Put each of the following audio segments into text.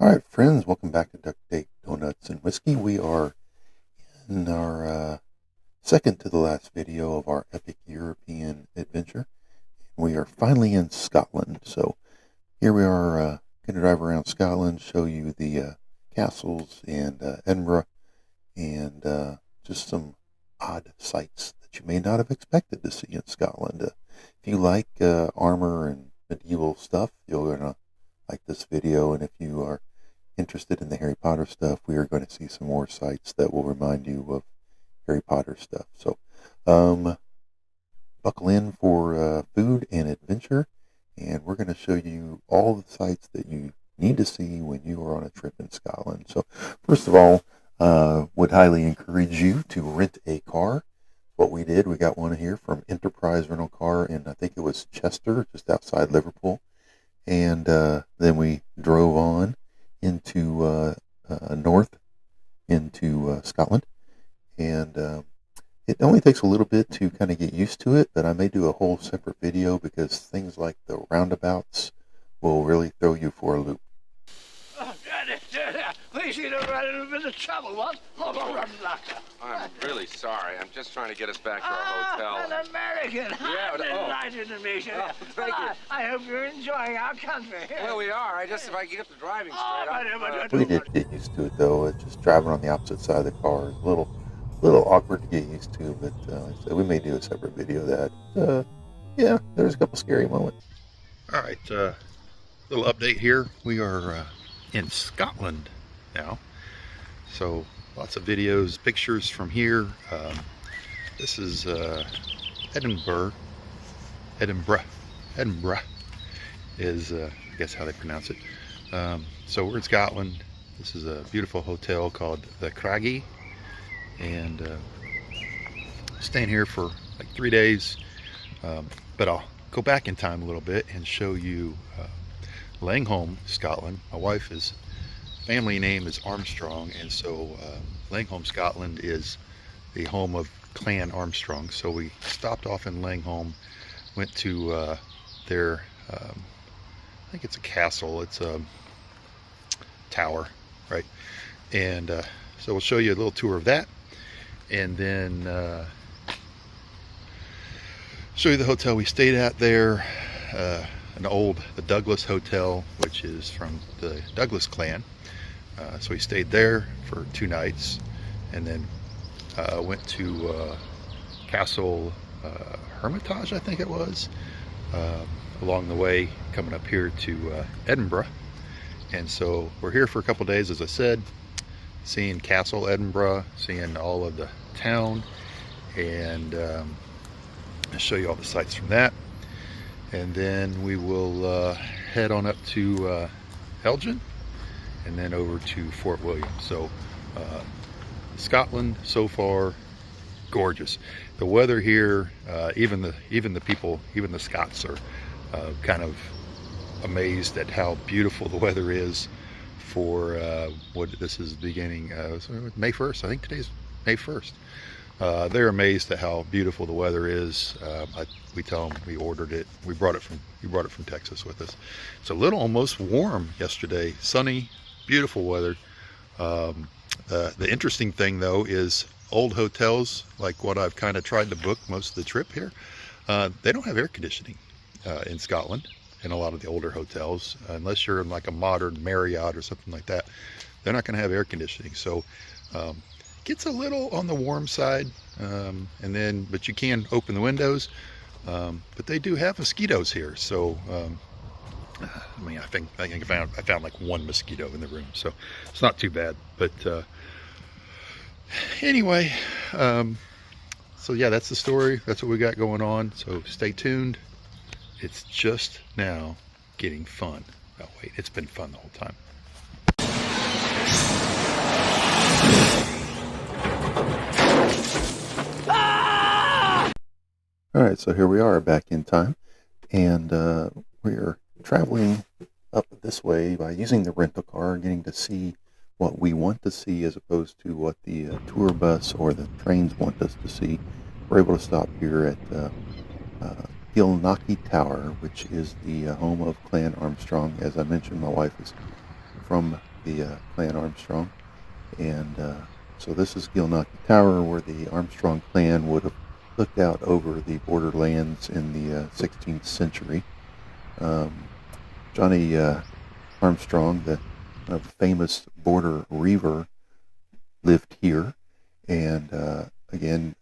All right, friends, welcome back to Duck Date Donuts and Whiskey. We are in our second to the last video of our epic European adventure. We are finally in Scotland. So here we are going to drive around Scotland, show you the castles and Edinburgh and just some odd sights that you may not have expected to see in Scotland. If you like armor and medieval stuff, you're going to like this video, and if you are interested in the Harry Potter stuff, we are going to see some more sites that will remind you of Harry Potter stuff. So buckle in for food and adventure, and we're going to show you all the sites that you need to see when you are on a trip in Scotland. So first of all, would highly encourage you to rent a car. What we did, we got one here from Enterprise Rental Car in, I think it was Chester, just outside Liverpool. And then we drove on into north into Scotland, and it only takes a little bit to kind of get used to it, but I may do a whole separate video because things like the roundabouts will really throw you for a loop. Please, you don't run into a bit of trouble, what? I'm really sorry. I'm just trying to get us back to our hotel. An American. Yeah, I'm delighted to meet you. Thank you. I hope you're enjoying our country. Well, we are. If I can get the driving straight. We did get used to it, though. It's just driving on the opposite side of the car is a little awkward to get used to, but so we may do a separate video of that. Yeah, there's a couple scary moments. All right, little update here. We are in Scotland now, so lots of videos, pictures from here. This is Edinburgh is I guess how they pronounce it. So we're in Scotland. This is a beautiful hotel called the Craggy, and staying here for like 3 days, but I'll go back in time a little bit and show you Langholm, Scotland. My wife's family name is Armstrong, and so Langholm, Scotland is the home of Clan Armstrong. So we stopped off in Langholm, went to their I think it's a castle, it's a tower, right? And so we'll show you a little tour of that, and then show you the hotel we stayed at there, the Douglas Hotel, which is from the Douglas clan. So we stayed there for 2 nights, and then went to Castle Hermitage, I think it was, along the way coming up here to Edinburgh. And so we're here for a couple days, as I said, seeing Castle Edinburgh, seeing all of the town, and I'll show you all the sights from that. And then we will head on up to Elgin, and then over to Fort William. So Scotland so far, gorgeous. The weather here, even the people, even the Scots are kind of amazed at how beautiful the weather is for what this is beginning May 1st. I think today's May 1st. They're amazed at how beautiful the weather is. We tell them we ordered it. We brought it from Texas with us. It's a little almost warm yesterday. Sunny, beautiful weather. The interesting thing though is old hotels like what I've kind of tried to book most of the trip here. They don't have air conditioning in Scotland in a lot of the older hotels, unless you're in like a modern Marriott or something like that. They're not going to have air conditioning. So gets a little on the warm side, but you can open the windows, but they do have mosquitoes here. So I mean, I think I found like 1 mosquito in the room, so it's not too bad. But anyway, so yeah, that's the story. That's what we got going on. So stay tuned. It's just now getting fun. Oh wait, it's been fun the whole time. All right, so here we are back in time, and we're traveling up this way by using the rental car, getting to see what we want to see as opposed to what the tour bus or the trains want us to see. We're able to stop here at Gilnockie Tower, which is the home of Clan Armstrong. As I mentioned, my wife is from the Clan Armstrong. And so this is Gilnockie Tower, where the Armstrong clan would have looked out over the borderlands in the 16th century. Johnny Armstrong, the famous border reaver, lived here, and again,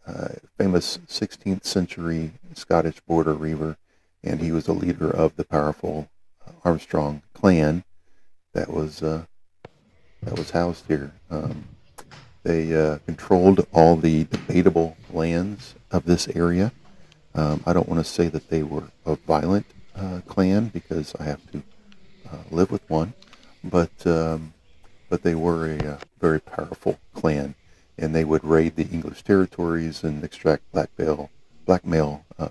famous 16th century Scottish border reaver, and he was a leader of the powerful Armstrong clan that was housed here. They controlled all the debatable lands of this area. I don't want to say that they were a violent clan, because I have to live with one, but they were a very powerful clan, and they would raid the English territories and extract blackmail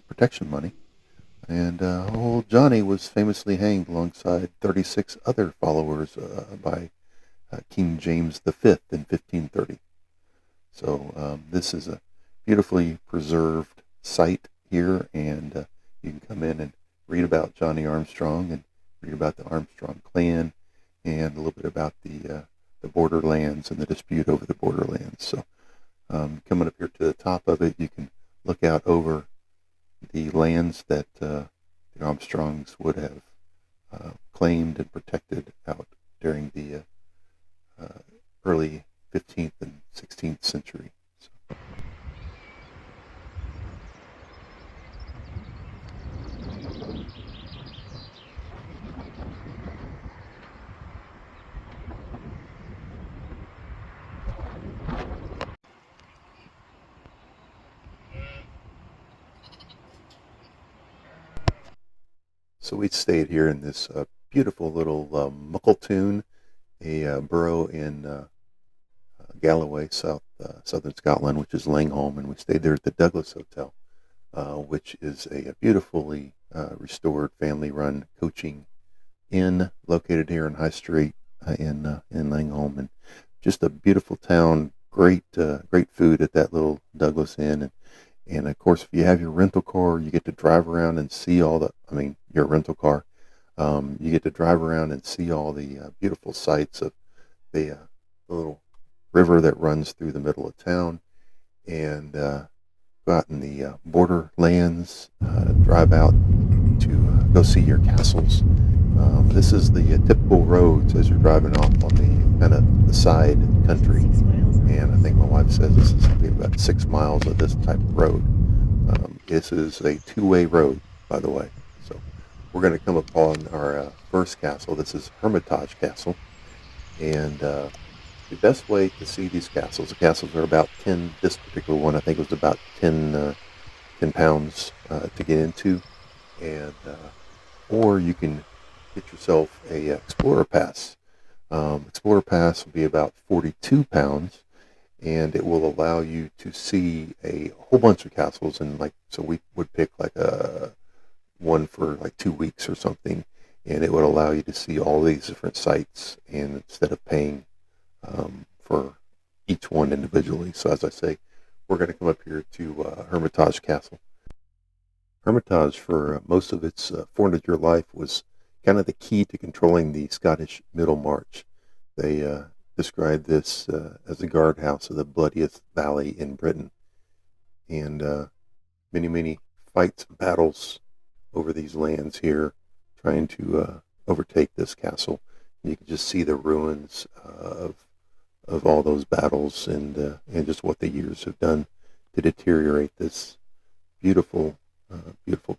protection money. And old Johnny was famously hanged alongside 36 other followers by King James V in 1530. So this is a beautifully preserved site here, and you can come in and read about Johnny Armstrong and read about the Armstrong clan and a little bit about the borderlands and the dispute over the borderlands. So coming up here to the top of it, you can look out over the lands that the Armstrongs would have claimed and protected out during the early 15th and 16th century. So we stayed here in this beautiful little Muckletown, a borough in Galloway, southern Scotland, which is Langholm, and we stayed there at the Douglas Hotel, which is a beautifully restored family-run coaching inn located here in High Street in Langholm, and just a beautiful town. Great food at that little Douglas Inn, and of course, if you have your rental car, you get to drive around and see all the. I mean, your rental car. You get to drive around and see all the beautiful sights of the little river that runs through the middle of town, and go out in the borderlands, drive out to go see your castles. This is the typical roads as you're driving off on the kind of the side country, and I think my wife says this is going to be about 6 miles of this type of road. This is a two-way road, by the way. So we're going to come upon our first castle. This is Hermitage Castle, and the best way to see these castles, the castles are about 10, this particular one I think was about 10 pounds to get into, and or you can get yourself a Explorer Pass. Explorer Pass will be about 42 pounds, and it will allow you to see a whole bunch of castles, and so we would pick like a one for like 2 weeks or something, and it would allow you to see all these different sites, and instead of paying for each one individually. So as I say, we're going to come up here to Hermitage Castle. Hermitage, for most of its formative life, was kind of the key to controlling the Scottish Middlemarch. They described this as the guardhouse of the bloodiest valley in Britain. And many, many fights and battles over these lands here, trying to overtake this castle. And you can just see the ruins of all those battles, and just what the years have done to deteriorate this beautiful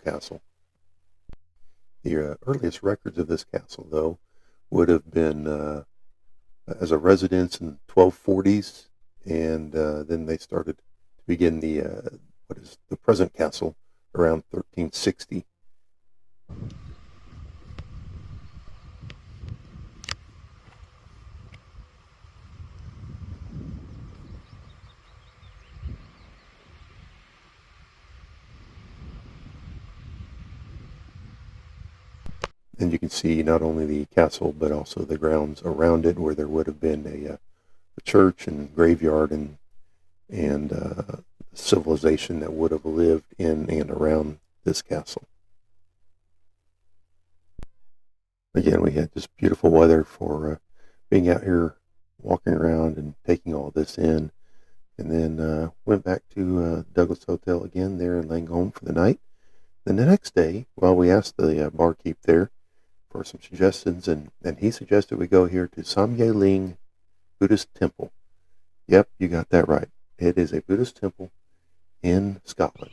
castle. The earliest records of this castle, though, would have been as a residence in 1240s, and then they started to begin the what is the present castle around 1360. And you can see not only the castle, but also the grounds around it, where there would have been a church and graveyard and civilization that would have lived in and around this castle. Again, we had just beautiful weather for being out here walking around and taking all this in. And then went back to Douglas Hotel again there in Langholm for the night. Then the next day, well, we asked the barkeep there for some suggestions, and he suggested we go here to Samye Ling Buddhist Temple. Yep, you got that right. It is a Buddhist temple in Scotland.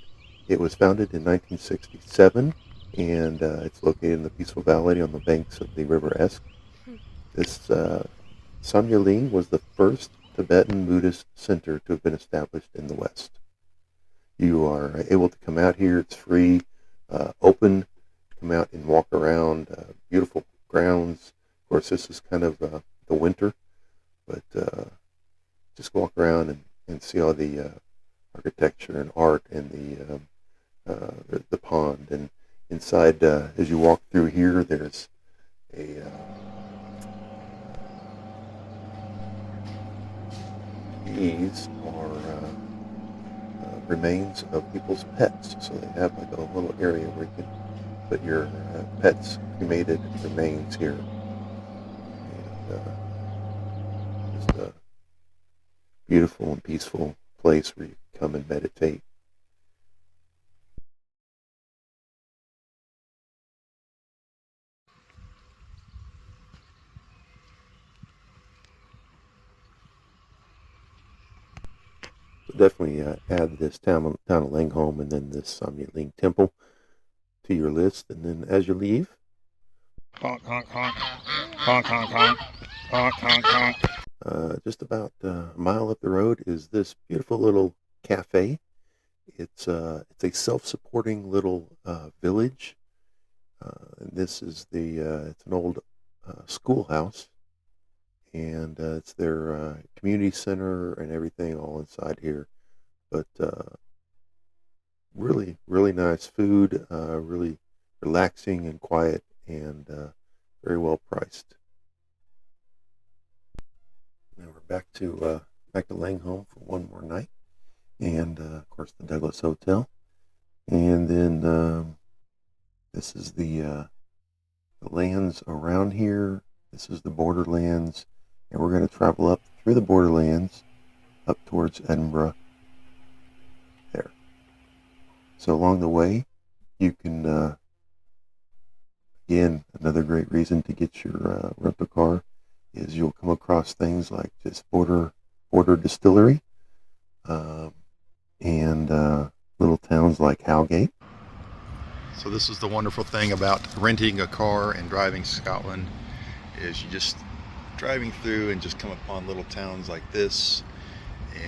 It was founded in 1967, and it's located in the peaceful valley on the banks of the River Esk. This Samye Ling was the first Tibetan Buddhist center to have been established in the West. You are able to come out here. It's free, open. Come out and walk around. Beautiful grounds. Of course, this is kind of the winter, but just walk around and see all the architecture and art and the pond. And inside, as you walk through here, there's a these are remains of people's pets. So they have like a little area where you can put your pets' cremated remains here. And just a beautiful and peaceful place where you can come and meditate. So definitely add this town of Langholm and then this Samye Ling Temple to your list. And then as you leave, Honk, honk, honk. Honk, honk, honk. Honk, honk, honk. just about a mile up the road is this beautiful little cafe. It's a self-supporting little village. And this is it's an old schoolhouse, and it's their community center and everything all inside here. But really, really nice food, really relaxing and quiet, and very well priced. Now we're back to Langholm for one more night, and of course the Douglas Hotel, and then this is the lands around here. This is the borderlands, and we're going to travel up through the borderlands up towards Edinburgh there. So along the way, you can, again, another great reason to get your rental car is you'll come across things like this border distillery and little towns like Howgate. So this is the wonderful thing about renting a car and driving Scotland, is you just driving through and just come upon little towns like this,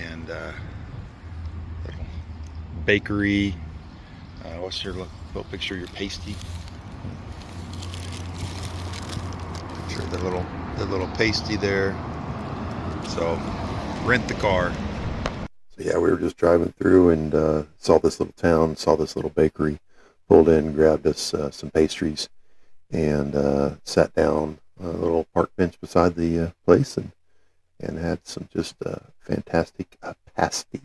and little bakery. What's your little picture? Your pasty. Picture the little pasty there. So rent the car. So yeah, we were just driving through and saw this little town, saw this little bakery. Pulled in, grabbed us some pastries, and sat down on a little park bench beside the place, and had some just fantastic pasty.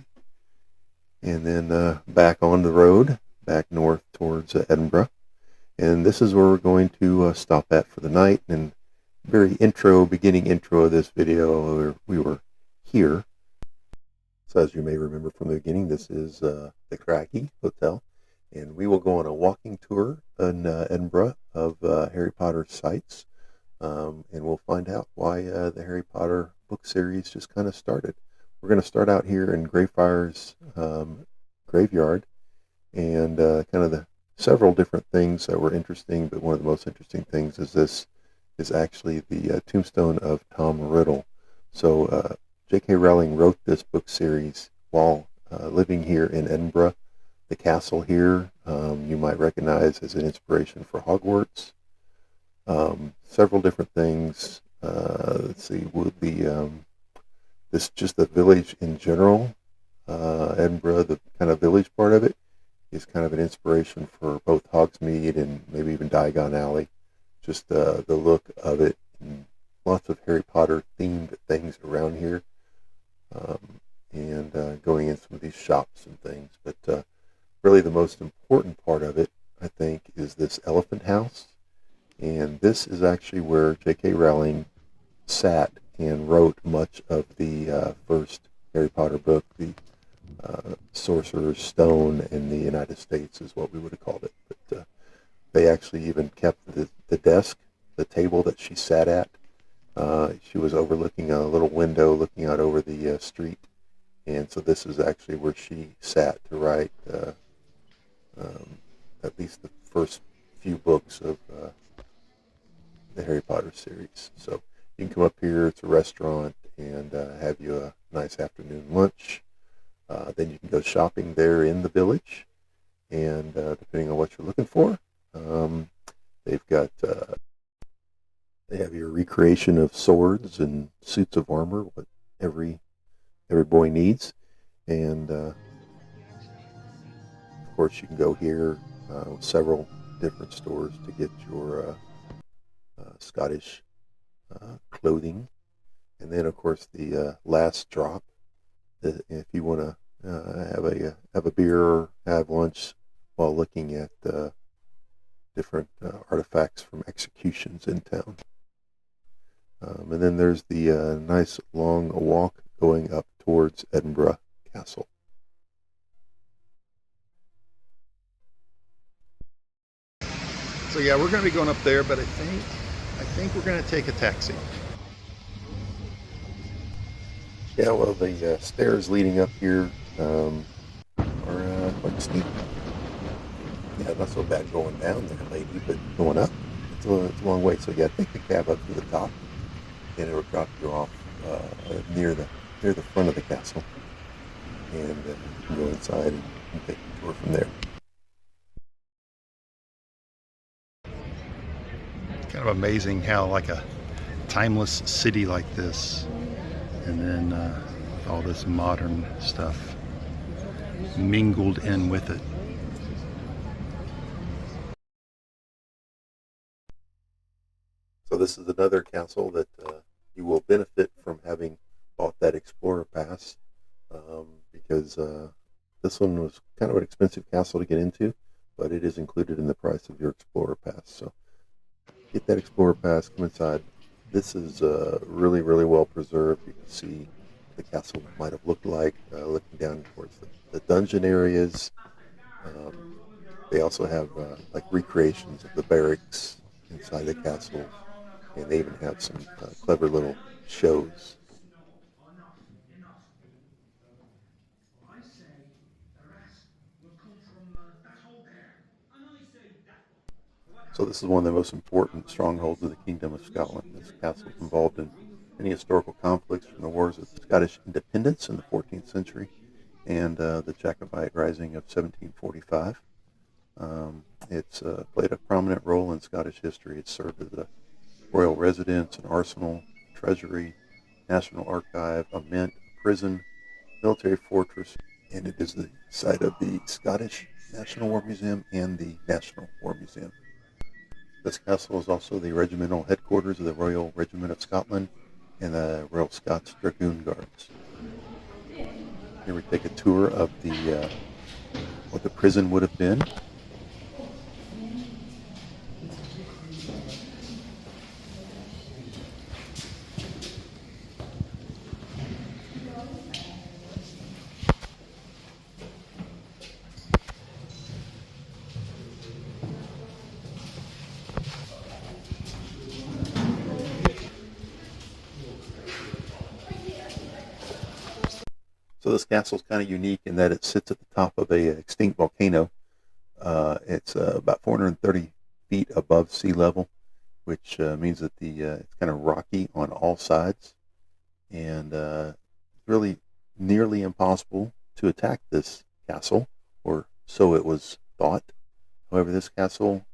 And then back on the road, back north towards Edinburgh. And this is where we're going to stop at for the night. And beginning intro of this video, we were here. So as you may remember from the beginning, this is the Craggy Hotel. And we will go on a walking tour in Edinburgh of Harry Potter sites, and we'll find out why the Harry Potter book series just kind of started. We're going to start out here in Greyfriars Graveyard, and kind of the several different things that were interesting, but one of the most interesting things is this is actually the tombstone of Tom Riddle. So J.K. Rowling wrote this book series while living here in Edinburgh. The castle here, you might recognize as an inspiration for Hogwarts. Several different things. Let's see, would be this just the village in general. Edinburgh, the kind of village part of it, is kind of an inspiration for both Hogsmeade and maybe even Diagon Alley. Just the look of it, and lots of Harry Potter themed things around here, and going in some of these shops and things. But really the most important part of it, I think, is this elephant house. And this is actually where J.K. Rowling sat and wrote much of the first Harry Potter book. The Sorcerer's Stone in the United States is what we would have called it. But they actually even kept the desk, the table that she sat at. She was overlooking a little window looking out over the street. And so this is actually where she sat to write at least the first few books of the Harry Potter series. So you can come up here, it's a restaurant, and have you a nice afternoon lunch. Then you can go shopping there in the village, and depending on what you're looking for, they've got they have your recreation of swords and suits of armor, what every boy needs, and of course you can go here with several different stores to get your Scottish clothing, and then of course the last drop. If you want to have a beer or have lunch while looking at different artifacts from executions in town. And then there's the nice long walk going up towards Edinburgh Castle. So yeah, we're going to be going up there, but I think we're going to take a taxi. Yeah, well, the stairs leading up here are quite steep. Yeah, not so bad going down there, maybe, but going up, it's a long way. So yeah, take the cab up to the top, and it'll drop you off near the front of the castle, and you can go inside and take a tour from there. Kind of amazing how like a timeless city like this, and then all this modern stuff mingled in with it. So this is another castle that you will benefit from having bought that Explorer Pass, because this one was kind of an expensive castle to get into, but it is included in the price of your Explorer Pass. So get that Explorer Pass, come inside. This is really, really well preserved. You can see the castle might have looked like, looking down towards the dungeon areas. They also have like recreations of the barracks inside the castle, and they even have some clever little shows. So this is one of the most important strongholds of the Kingdom of Scotland. This castle is involved in many historical conflicts from the Wars of Scottish independence in the 14th century and the Jacobite Rising of 1745. It's played a prominent role in Scottish history. It's served as a royal residence, an arsenal, treasury, national archive, a mint, a prison, military fortress, and it is the site of the Scottish National War Museum and the National War Museum. This castle is also the regimental headquarters of the Royal Regiment of Scotland and the Royal Scots Dragoon Guards. Here we take a tour of the what the prison would have been. So this castle is kind of unique in that it sits at the top of a extinct volcano. It's about 430 feet above sea level, which means that it's kind of rocky on all sides, and really nearly impossible to attack this castle, or so it was thought. However, this castle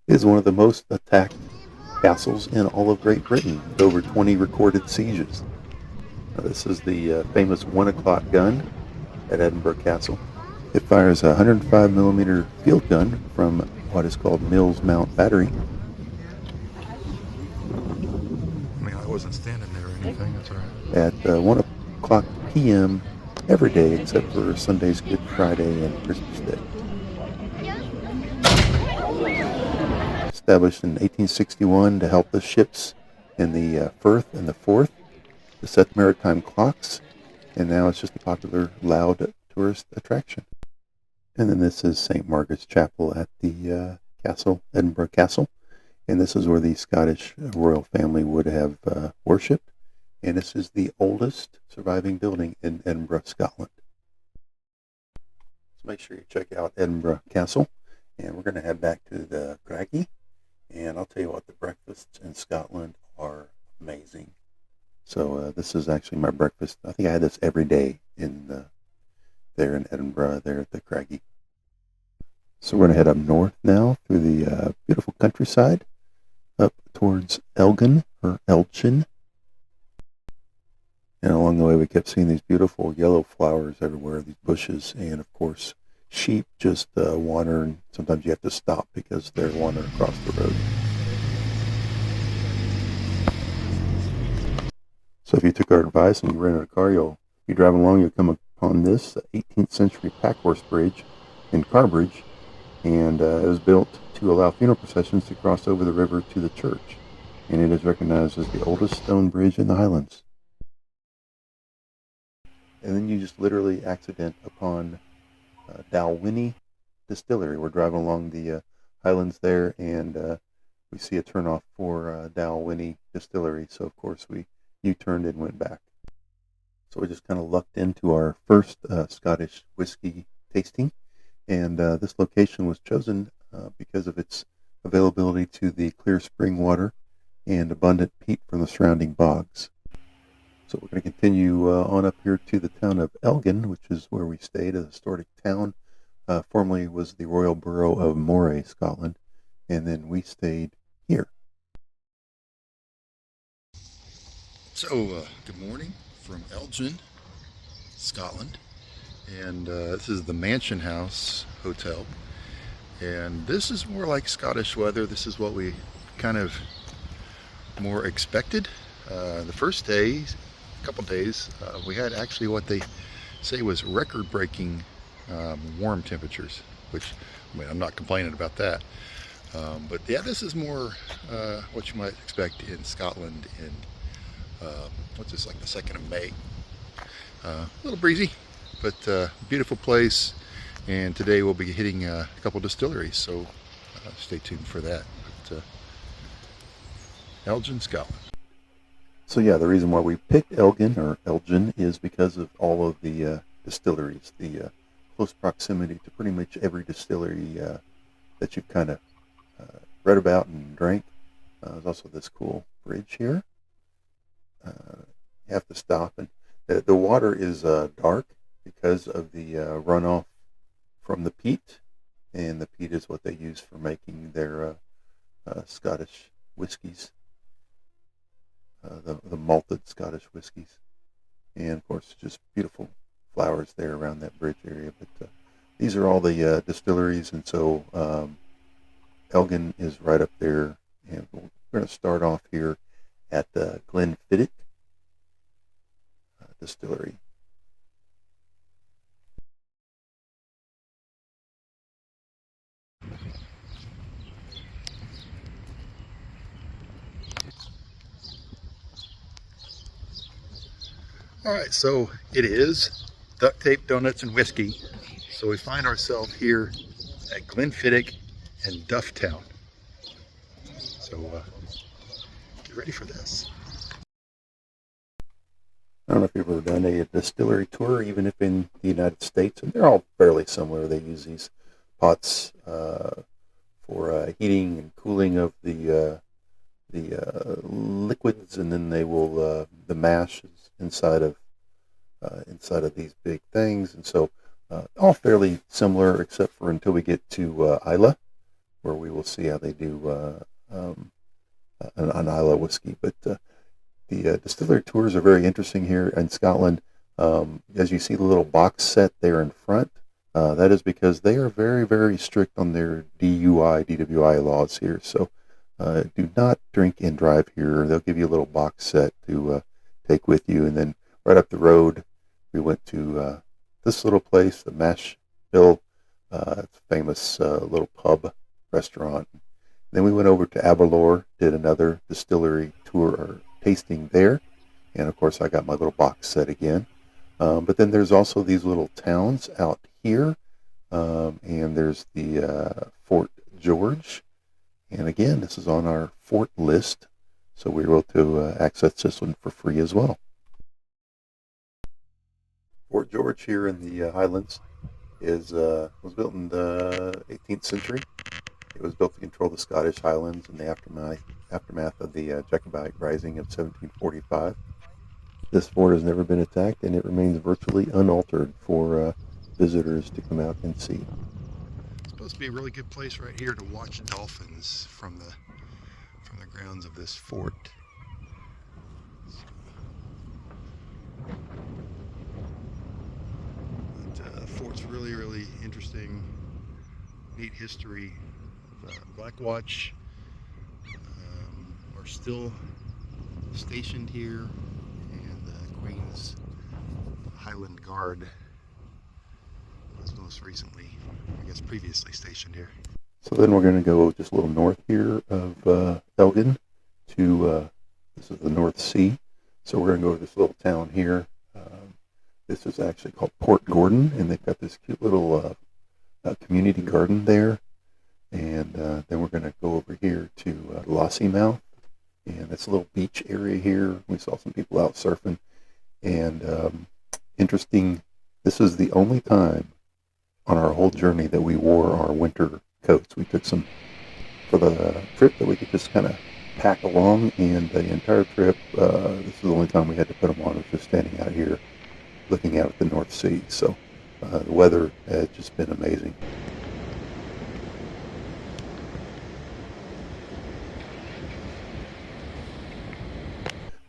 is one of the most attacked castles in all of Great Britain, with over 20 recorded sieges. This is the famous 1 o'clock gun at Edinburgh Castle. It fires a 105 millimeter field gun from what is called Mills Mount Battery. I mean, I wasn't standing there or anything, that's all right. At 1 o'clock p.m. every day except for Sunday's Good Friday and Christmas Day. Established in 1861 to help the ships in the Firth and the Forth to set maritime clocks, and now it's just a popular, loud tourist attraction. And then this is St. Margaret's Chapel at the castle, Edinburgh Castle, and this is where the Scottish royal family would have worshipped, and this is the oldest surviving building in Edinburgh, Scotland. So make sure you check out Edinburgh Castle, and we're going to head back to the Craggy, and I'll tell you what, the breakfasts in Scotland are amazing. So this is actually my breakfast. I think I had this every day there in Edinburgh, there at the Craggy. So we're going to head up north now through the beautiful countryside, up towards Elgin, or Elgin. And along the way we kept seeing these beautiful yellow flowers everywhere, these bushes, and of course sheep just wander, and sometimes you have to stop because they're wandering across the road. So if you took our advice and you rented a car, you'll be driving along, you'll come upon this 18th century packhorse bridge in Carbridge, and it was built to allow funeral processions to cross over the river to the church, and it is recognized as the oldest stone bridge in the Highlands. And then you just literally accident upon Dalwhinnie Distillery. We're driving along the Highlands there, and we see a turnoff for Dalwhinnie Distillery, so of course we U-turned and went back. So we just kind of lucked into our first Scottish whiskey tasting, and this location was chosen because of its availability to the clear spring water and abundant peat from the surrounding bogs. So we're going to continue on up here to the town of Elgin, which is where we stayed, a historic town. Formerly was the royal borough of Moray, Scotland, and then we stayed here. So, good morning from Elgin, Scotland, and this is the Mansion House Hotel, and this is more like Scottish weather. This is what we kind of more expected. The first day, couple days, we had actually what they say was record-breaking warm temperatures, which, I mean, I'm not complaining about that. But yeah, this is more what you might expect in Scotland in what's this, like the 2nd of May. A little breezy, but beautiful place. And today we'll be hitting a couple distilleries, so stay tuned for that. But, Elgin, Scotland. So yeah, the reason why we picked Elgin is because of all of the distilleries, the close proximity to pretty much every distillery that you've kind of read about and drank. There's also this cool bridge here. You have to stop, and the water is dark because of the runoff from the peat, and the peat is what they use for making their Scottish whiskies. The malted Scottish whiskies, and of course just beautiful flowers there around that bridge area. But these are all the distilleries, and so Elgin is right up there, and we're going to start off here at the Glenfiddich Distillery. All right, so it is duct tape, donuts, and whiskey. So we find ourselves here at Glenfiddich and Dufftown. So get ready for this. I don't know if you've ever done a distillery tour, even if in the United States, and they're all fairly similar. They use these pots for heating and cooling of the liquids, and then they will the mash is inside of these big things, and so all fairly similar, except for until we get to Islay, where we will see how they do an Islay whiskey. But the distillery tours are very interesting here in Scotland. As you see the little box set there in front, that is because they are very, very strict on their DWI laws here. So do not drink and drive here. They'll give you a little box set to take with you. And then right up the road, we went to this little place, the Mash Bill. It's a famous little pub restaurant. Then we went over to Aberlour, did another distillery tour or tasting there. And of course, I got my little box set again. But then there's also these little towns out here. And there's the Fort George. And again, this is on our fort list. So we were able to access this one for free as well. Fort George here in the Highlands was built in the 18th century. It was built to control the Scottish Highlands in the aftermath of the Jacobite Rising of 1745. This fort has never been attacked, and it remains virtually unaltered for visitors to come out and see. It's supposed to be a really good place right here to watch dolphins from the grounds of this fort. But the fort's really, really interesting, neat history. Black Watch are still stationed here, and the Queen's Highland Guard was most recently, I guess previously stationed here. So then we're going to go just a little north here of Elgin to, this is the North Sea. So we're going to go to this little town here. This is actually called Port Gordon, and they've got this cute little community garden there. And then we're going to go over here to Lossiemouth, and it's a little beach area here. We saw some people out surfing, and interesting, this is the only time on our whole journey that we wore our winter coats. We took some for the trip that we could just kind of pack along, and the entire trip, this is the only time we had to put them on. It was just standing out here looking out at the North Sea. So the weather has just been amazing.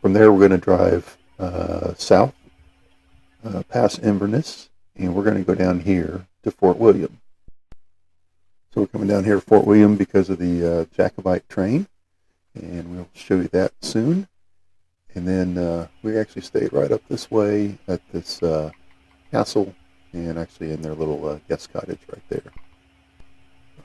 From there, we're going to drive south past Inverness, and we're going to go down here to Fort William. So we're coming down here to Fort William because of the Jacobite train, and we'll show you that soon. And then we actually stayed right up this way at this castle, and actually in their little guest cottage right there.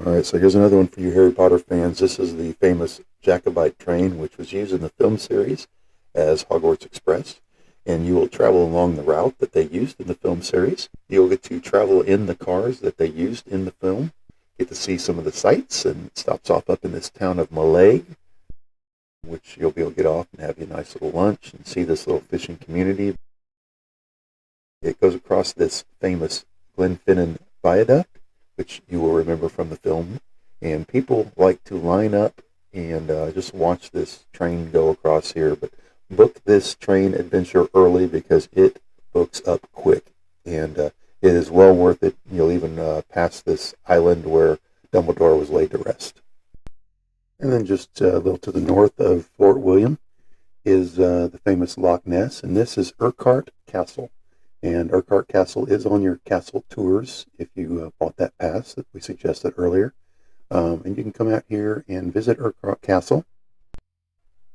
All right, so here's another one for you Harry Potter fans. This is the famous Jacobite train, which was used in the film series as Hogwarts Express, and you will travel along the route that they used in the film series. You'll get to travel in the cars that they used in the film, get to see some of the sights, and it stops off up in this town of Islay, which you'll be able to get off and have you a nice little lunch and see this little fishing community. It goes across this famous Glenfinnan Viaduct, which you will remember from the film, and people like to line up and just watch this train go across here, but book this train adventure early because it books up quick, and it is well worth it. You'll even pass this island where Dumbledore was laid to rest. And then just a little to the north of Fort William is the famous Loch Ness, and this is Urquhart Castle. And Urquhart Castle is on your castle tours if you bought that pass that we suggested earlier. And you can come out here and visit Urquhart Castle.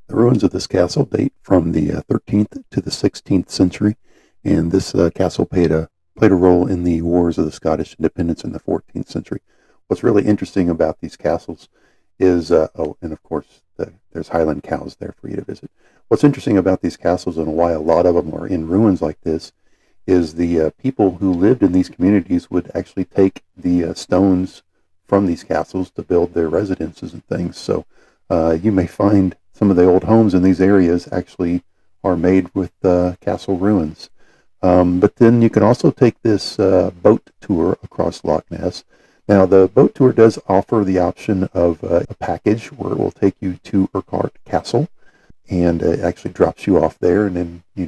The ruins of this castle date from the 13th to the 16th century, and this castle played a role in the wars of the Scottish independence in the 14th century. What's really interesting about these castles is, and of course, there's Highland cows there for you to visit. What's interesting about these castles and why a lot of them are in ruins like this is the people who lived in these communities would actually take the stones from these castles to build their residences and things. So you may find some of the old homes in these areas actually are made with castle ruins. But then you can also take this boat tour across Loch Ness. Now, the boat tour does offer the option of a package where it will take you to Urquhart Castle, and it actually drops you off there, and then, you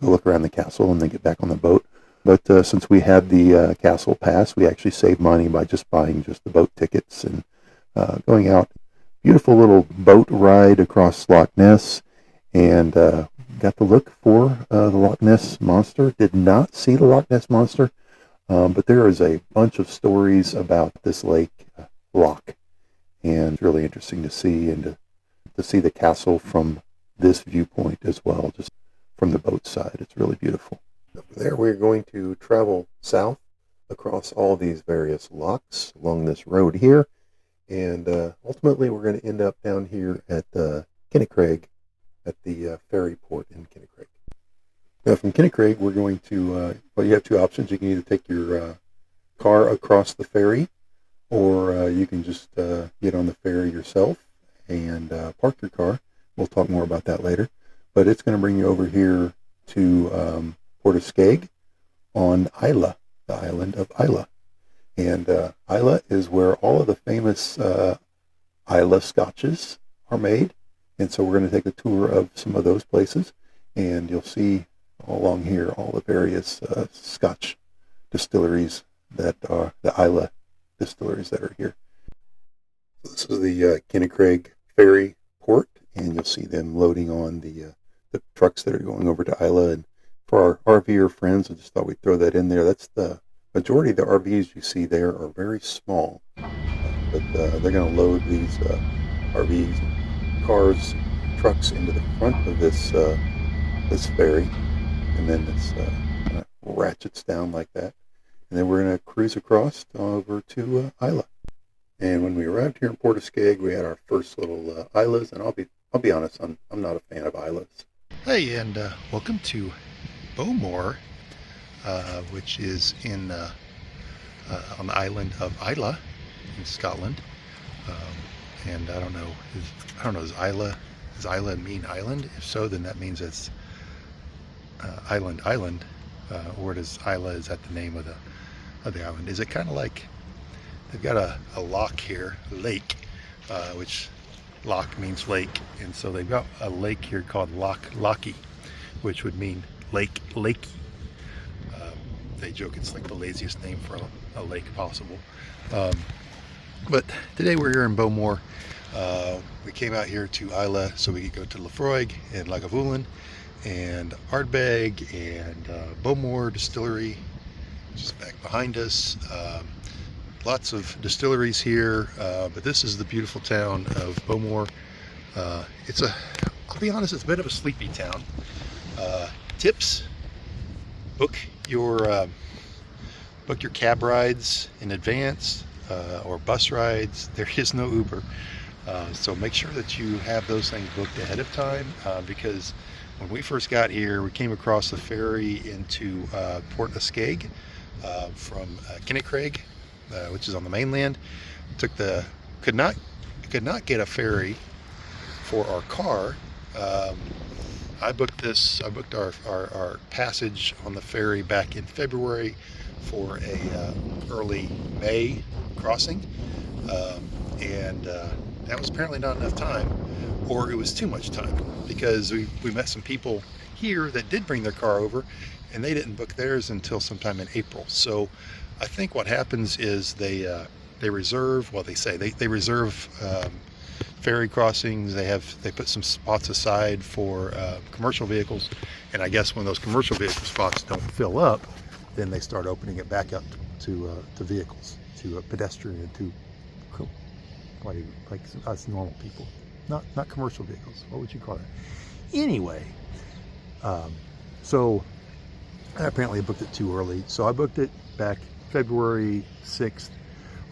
go look around the castle and then get back on the boat. But since we had the castle pass, we actually saved money by just buying just the boat tickets and going out. Beautiful little boat ride across Loch Ness, and got to look for the Loch Ness Monster. Did not see the Loch Ness Monster, but there is a bunch of stories about this lake, Loch, and it's really interesting to see, and to see the castle from this viewpoint as well, just from the boat side. It's really beautiful. From there, we're going to travel south across all these various lochs along this road here, And ultimately, we're going to end up down here at Kinnecraig, at the ferry port in Kinnecraig. Now, from Kinnecraig, we're going to, well, you have two options. You can either take your car across the ferry, or you can just get on the ferry yourself and park your car. We'll talk more about that later. But it's going to bring you over here to Port of Skeg on Islay, the island of Islay. And Islay is where all of the famous Islay Scotches are made. And so we're going to take a tour of some of those places. And you'll see all along here all the various Scotch distilleries that are the Islay distilleries that are here. This is the Kinnecraig ferry port, and you'll see them loading on the trucks that are going over to Islay. And for our RVer friends, I just thought we'd throw that in there. That's the majority of the RVs you see there are very small, but they're going to load these RVs, cars, trucks into the front of this this ferry, and then this kind of ratchets down like that. And then we're going to cruise across over to Islay. And when we arrived here in Port of Skeg, we had our first little Islays, and I'll be honest, I'm not a fan of Islays. Hey, and welcome to Bowmore, which is in on the island of Islay in Scotland. And I don't know, does Islay mean island? If so, then that means it's island, or does Islay, is that the name of the island? Is it kind of like they've got a loch here, a lake, which loch means lake, and so they've got a lake here called Lochie, which would mean lakey. They joke it's like the laziest name for a lake possible. But today we're here in Bowmore. We came out here to Islay so we could go to Laphroaig and Lagavulin and Ardbeg and Bowmore Distillery, which is back behind us. Lots of distilleries here, but this is the beautiful town of Bowmore. I'll be honest, it's a bit of a sleepy town. Tips: book your cab rides in advance, or bus rides. There is no Uber, so make sure that you have those things booked ahead of time, because when we first got here, we came across the ferry into Port of Skeg from Kinnecraig, which is on the mainland. Could not get a ferry for our car. I booked our passage on the ferry back in February for a early May crossing, and that was apparently not enough time, or it was too much time, because we met some people here that did bring their car over, and they didn't book theirs until sometime in April. So I think what happens is they reserve, well, they reserve ferry crossings. They put some spots aside for commercial vehicles, and I guess when those commercial vehicle spots don't fill up, then they start opening it back up to vehicles, to pedestrian, to like us normal people, not commercial vehicles. What would you call that? Anyway, so I apparently booked it too early, so I booked it back February 6th.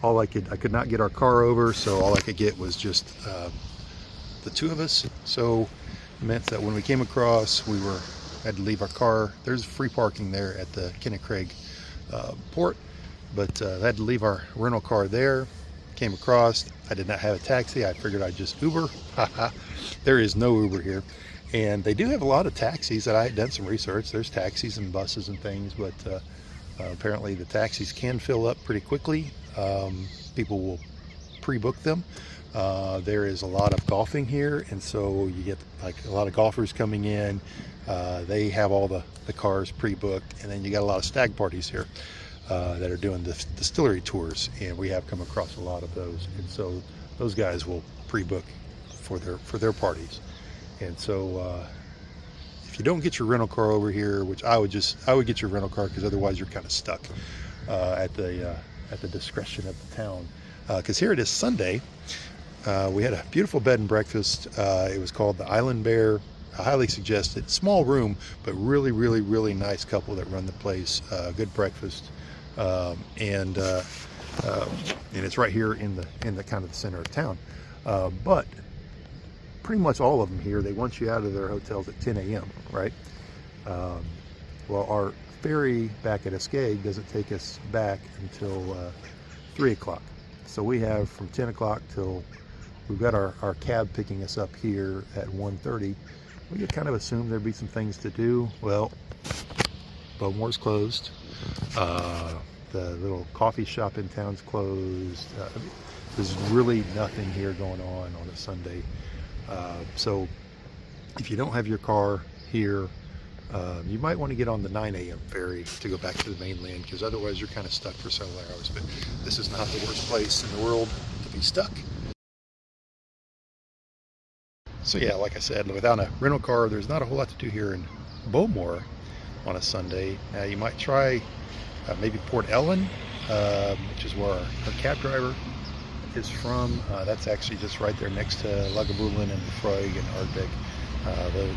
I could not get our car over, so all I could get was just the two of us. So it meant that when we came across, we had to leave our car. There's free parking there at the Kinnecraig port, but I had to leave our rental car there. Came across, I did not have a taxi. I figured I'd just Uber. There is no Uber here. And they do have a lot of taxis. That I had done some research. There's taxis and buses and things, but apparently the taxis can fill up pretty quickly. People will pre-book them. There is a lot of golfing here, and so you get like a lot of golfers coming in. They have all the cars pre-booked, and then you got a lot of stag parties here that are doing the distillery tours, and we have come across a lot of those. And so those guys will pre-book for their parties. And so if you don't get your rental car over here, which I would get your rental car, because otherwise you're kind of stuck at the discretion of the town. Because here it is Sunday. We had a beautiful bed and breakfast. It was called the Island Bear. I highly suggest it. Small room, but really, really, really nice couple that run the place. Good breakfast. And and it's right here in the kind of the center of town. But pretty much all of them here, they want you out of their hotels at 10 a.m., right? Well, our ferry back at Islay doesn't take us back until 3 o'clock. So we have from 10 o'clock till we've got our cab picking us up here at 1:30. We could kind of assume there'd be some things to do. Well, Bowmore's closed. The little coffee shop in town's closed. There's really nothing here going on a Sunday. So if you don't have your car here, you might want to get on the 9 a.m. ferry to go back to the mainland, because otherwise you're kind of stuck for several hours. But this is not the worst place in the world to be stuck. So yeah, like I said, without a rental car, there's not a whole lot to do here in Bowmore on a Sunday. You might try maybe Port Ellen, which is where our cab driver is from. That's actually just right there next to Lagavulin and Lefroy and Ardbeg.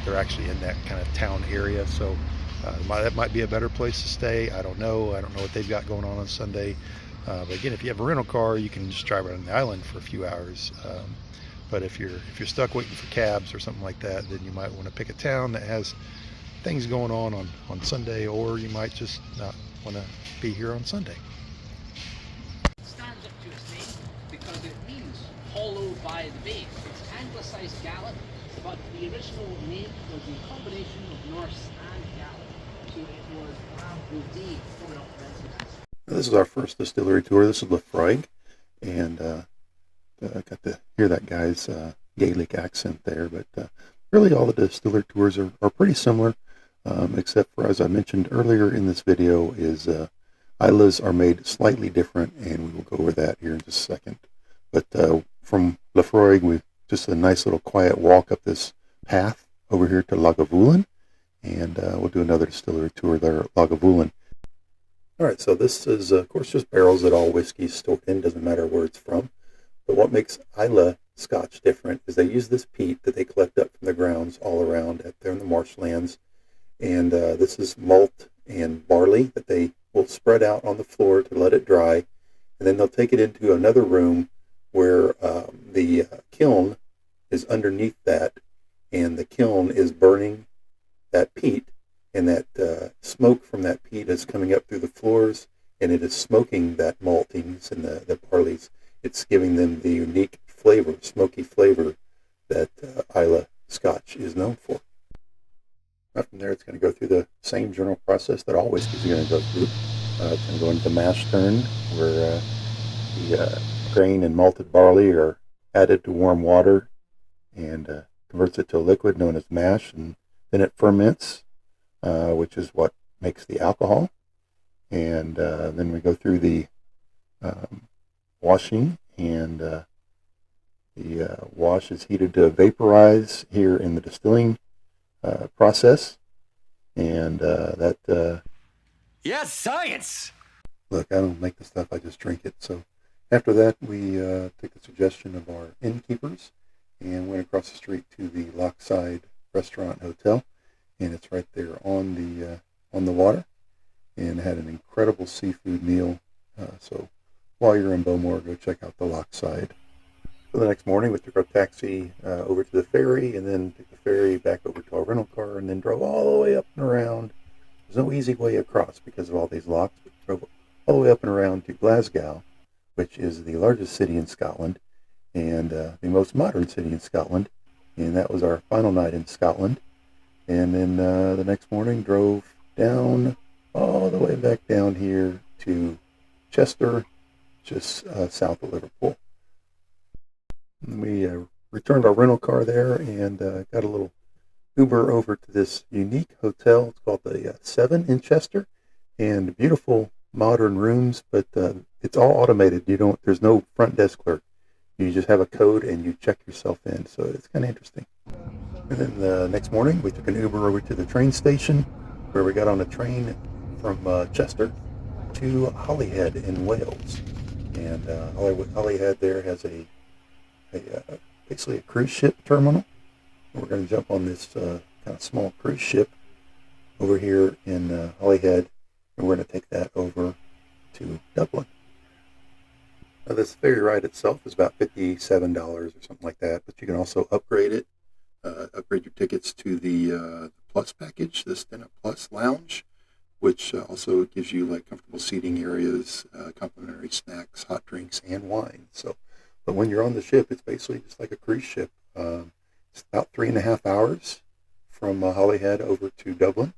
They're actually in that kind of town area, so that might be a better place to stay. I don't know what they've got going on Sunday. But again, if you have a rental car, you can just drive around the island for a few hours. But if you're stuck waiting for cabs or something like that, then you might want to pick a town that has things going on Sunday, or you might just not want to be here on Sunday. It stands up to its name because it means hollow by the base. It's anglicized Gaelic, but the original name was a combination of Norse and Gaelic. So it was Abudi coming up with. This is our first distillery tour. This is Lefroy, and I got to hear that guy's Gaelic accent there, but really all the distiller tours are pretty similar, except for, as I mentioned earlier in this video, is Islas are made slightly different, and we will go over that here in just a second. But from Lefroy, we've just a nice little quiet walk up this path over here to Lagavulin, and we'll do another distillery tour there at Lagavulin. All right, so this is, of course, just barrels that all whiskey's stored in, doesn't matter where it's from. But what makes Islay Scotch different is they use this peat that they collect up from the grounds all around there in the marshlands. And this is malt and barley that they will spread out on the floor to let it dry. And then they'll take it into another room where the kiln is underneath that. And the kiln is burning that peat. And that smoke from that peat is coming up through the floors. And it is smoking that maltings and the barleys. It's giving them the unique flavor, smoky flavor that Islay Scotch is known for. From there, it's going to go through the same general process that all whiskeys are going to go through. It's going to go into the mash turn, where the grain and malted barley are added to warm water and converts it to a liquid known as mash, and then it ferments, which is what makes the alcohol. And then we go through the washing, and the wash is heated to vaporize here in the distilling process, and yes, science. Look, I don't make the stuff, I just drink it. So after that, we took the suggestion of our innkeepers and went across the street to the Lochside Restaurant Hotel, and it's right there on the water, and had an incredible seafood meal. So while you're in Bowmore, go check out the Lochside. So the next morning, we took our taxi over to the ferry, and then took the ferry back over to our rental car, and then drove all the way up and around. There's no easy way across because of all these locks, but drove all the way up and around to Glasgow, which is the largest city in Scotland, and the most modern city in Scotland. And that was our final night in Scotland. And then the next morning, drove down, all the way back down here to Chester, just south of Liverpool. And we returned our rental car there and got a little Uber over to this unique hotel. It's called the Seven in Chester, and beautiful modern rooms, but it's all automated. There's no front desk clerk. You just have a code and you check yourself in. So it's kind of interesting. And then the next morning, we took an Uber over to the train station, where we got on a train from Chester to Holyhead in Wales. And Holyhead there has basically a cruise ship terminal. We're going to jump on this kind of small cruise ship over here in Holyhead, and we're going to take that over to Dublin. This ferry ride itself is about $57 or something like that, but you can also upgrade it, upgrade your tickets to the Plus package, the Stena Plus Lounge, which also gives you like comfortable seating areas, complimentary snacks, hot drinks, and wine. So, but when you're on the ship, it's basically just like a cruise ship. It's about 3.5 hours from Holyhead over to Dublin,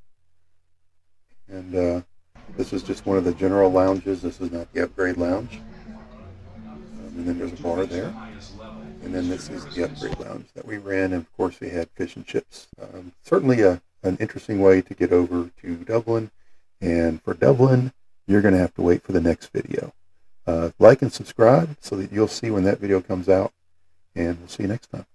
and this is just one of the general lounges. This is not the upgrade lounge. And then there's a bar there. And then this is the upgrade lounge that we ran. And of course, we had fish and chips. Certainly an interesting way to get over to Dublin. And for Dublin, you're going to have to wait for the next video. Like and subscribe so that you'll see when that video comes out. And we'll see you next time.